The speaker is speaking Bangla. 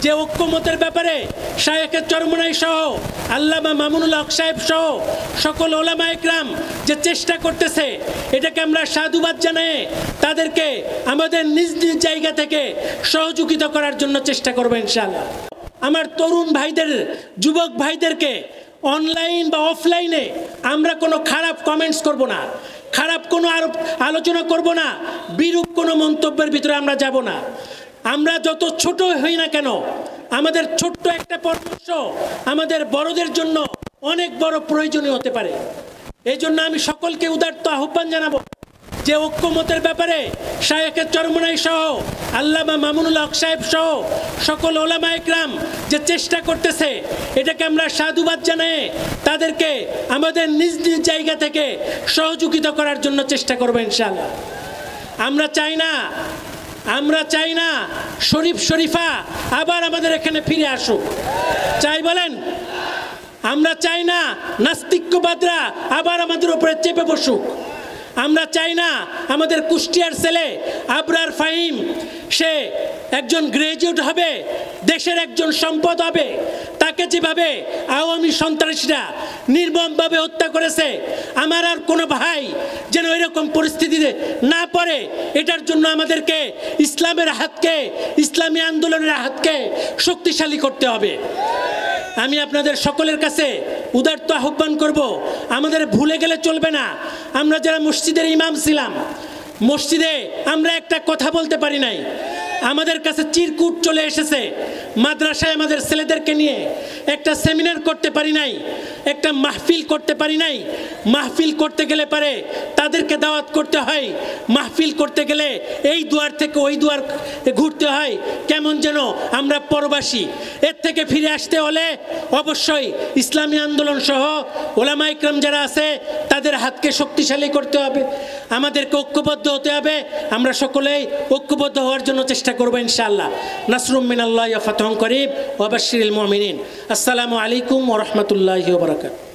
যে ঐক্যমতের ব্যাপারে শায়েখে চরমনাই সহ আল্লামা মামুনুল হক সাহেব সহ সকল ওলামা ইকরাম যে চেষ্টা করতেছে, এটাকে আমরা সাধুবাদ জানাই। তাদেরকে আমাদের নিজ নিজ জায়গা থেকে সহযোগিতা করার জন্য চেষ্টা করব ইনশাআল্লাহ। আমার তরুণ ভাইদের, যুবক ভাইদেরকে অনলাইন বা অফলাইনে আমরা কোনো খারাপ কমেন্টস করব না, খারাপ কোনো আলোচনা করব না, বিরূপ কোনো মন্তব্যের ভিতরে আমরা যাব না। আমরা যত ছোট হই না কেন, আমাদের ছোট্ট একটা পরামর্শ আমাদের বড়দের জন্য অনেক বড় প্রয়োজনীয় হতে পারে। এই জন্য আমি সকলকে উদাত্ত আহ্বান জানাবো যে ঐক্যমতের ব্যাপারে শায়েখে চরমনাই সহ আল্লামা মামুনুল হক সাহেব সহ সকল ওলামা ইকরাম যে চেষ্টা করতেছে, এটাকে আমরা সাধুবাদ জানাই। তাদেরকে আমাদের নিজ নিজ জায়গা থেকে সহযোগিতা করার জন্য চেষ্টা করবো ইনশাআল্লাহ। আমরা চাই না শরীফ শরীফা আবার আমাদের এখানে ফিরে আসুক, চাই বলেন? আমরা চাই না নাস্তিক্যবাদরা আবার আমাদের উপরে চেপে বসুক। আমরা চাই না আমাদের কুষ্টিয়ার ছেলে আবরার ফাহিম সে একজন গ্রাজুয়েট হবে, দেশের একজন সম্পদ হবে, তাকে যেভাবে আওয়ামী সন্ত্রাসীরা নির্মমভাবে হত্যা করেছে, আমার আর কোনো ভাই যেন এরকম পরিস্থিতিতে না পড়ে, এটার জন্য আমাদেরকে ইসলামের হাতকে, ইসলামী আন্দোলনের হাতকে শক্তিশালী করতে হবে। আমি আপনাদের সকলের কাছে উদাত্ত আহ্বান করব, আমাদের ভুলে গেলে চলবে না। আমরা যারা মসজিদের ইমাম ছিলাম, মসজিদে আমরা একটা কথা বলতে পারি নাই, আমাদের কাছে চিরকুট চলে এসেছে। মাদ্রাসায় আমাদের ছেলেদেরকে নিয়ে একটা সেমিনার করতে পারি নাই, একটা মাহফিল করতে পারি নাই। মাহফিল করতে গেলে পারে তাদেরকে দাওয়াত করতে হয়, মাহফিল করতে গেলে এই দুয়ার থেকে ওই দুয়ার ঘুরতে হয়, কেমন যেন আমরা পরবাসী। এর থেকে ফিরে আসতে হলে অবশ্যই ইসলামী আন্দোলন সহ ওলামা ইকরাম যারা আছে তাদের হাতকে শক্তিশালী করতে হবে, আমাদেরকে ঐক্যবদ্ধ হতে হবে। আমরা সকলেই ঐক্যবদ্ধ হওয়ার জন্য চেষ্টা করবো ইনশাআল্লাহ। নাসরুম মিনাল্লাহি ওয়া ফাতহুন করিব ওয়া বাশশিরিল মুমিনিন। আসসালামু আলাইকুম ওয়া রাহমাতুল্লাহি ওয়া বারাকাতুহু।